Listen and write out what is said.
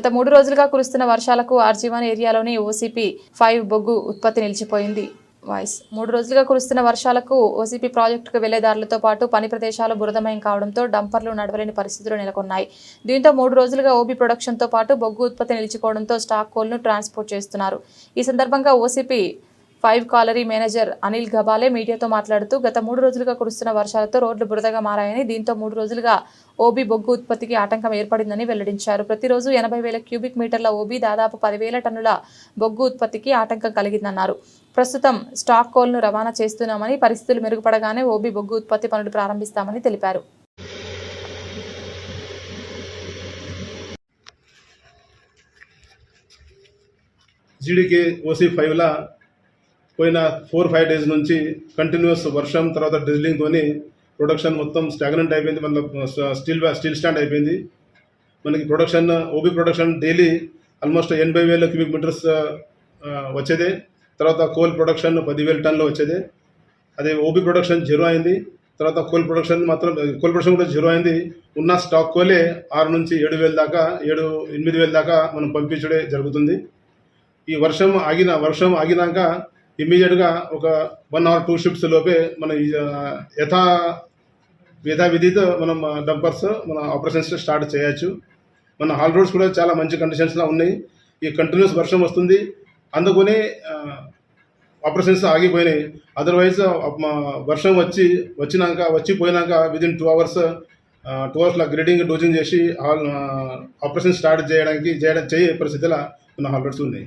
గత 3 రోజులుగా కురుస్తున్న వర్షాలకు ఆర్జీవన్ ఏరియాలోని ఓసీపీ 5 బొగ్గు ఉత్పత్తి నిలిచిపోయింది. 3 రోజులుగా కురుస్తున్న వర్షాలకు ఓసీపీ ప్రాజెక్టుకు వెళ్లే దారులతో పాటు పని ప్రదేశాలు బురదమయం కావడంతో డంపర్లు నడవలేని పరిస్థితులు నెలకొన్నాయి. దీంతో 3 రోజులుగా ఓబీ ప్రొడక్షన్తో పాటు బొగ్గు ఉత్పత్తి నిలిచిపోవడంతో స్టాక్ కోల్ను ట్రాన్స్పోర్ట్ చేస్తున్నారు. ఈ సందర్భంగా ఓసీపీ 5 కాలరీ మేనేజర్ అనిల్ గబాలే మీడియాతో మాట్లాడుతూ గత 3 రోజులుగా కురుస్తున్న వర్షాలతో రోడ్లు బురదగా మారాయని, దీంతో 3 రోజులుగా ఓబీ బొగ్గు ఉత్పత్తికి ఆటంకం ఏర్పడిందని వెల్లడించారు. ప్రతిరోజు 80,000 క్యూబిక్ మీటర్ల ఓబీ, దాదాపు 10,000 టన్నుల బొగ్గు ఉత్పత్తికి ఆటంకం కలిగిందన్నారు. ప్రస్తుతం స్టాక్ కోల్ను రవాణా చేస్తున్నామని, పరిస్థితులు మెరుగుపడగానే ఓబీ బొగ్గు ఉత్పత్తి పనులు ప్రారంభిస్తామని తెలిపారు. జీడీకే OC5 పోయిన 4-5 డేస్ నుంచి కంటిన్యూస్ వర్షం తర్వాత డ్రిజ్లింగ్తో ప్రొడక్షన్ మొత్తం స్టాగ్నెంట్ అయిపోయింది. మన స్టీల్ స్టాండ్ అయిపోయింది. మనకి OB production daily almost 80,000 cubic metres వచ్చేదే. తర్వాత కోల్ ప్రొడక్షన్ 10,000 టన్నులు వచ్చేదే. అదే ఓబీ ప్రొడక్షన్ జీరో అయింది. తర్వాత కోల్ ప్రొడక్షన్ కూడా జీరో అయింది. ఉన్న స్టాక్ కోలే 6 నుంచి 7,000 దాకా 8,000 దాకా మనం పంపించడే జరుగుతుంది. ఈ వర్షం ఆగినాక ఇమ్మీడియట్గా ఒక 1 or 2 షిఫ్ట్స్ లోపే మన యథావిధితో మనం డంపర్స్ మన ఆపరేషన్స్ స్టార్ట్ చేయొచ్చు. మన హాల్ రోడ్స్ కూడా చాలా మంచి కండిషన్స్లో ఉన్నాయి. ఈ కంటిన్యూస్ వర్షం వస్తుంది, అందుకని ఆపరేషన్స్ ఆగిపోయినాయి. అదర్వైజ్ వర్షం వచ్చిపోయినాక విదిన్ 2 అవర్స్లో గ్రేడింగ్ డోజింగ్ చేసి ఆపరేషన్ స్టార్ట్ చేయే పరిస్థితిలో మన హాల్ రోడ్స్ ఉన్నాయి.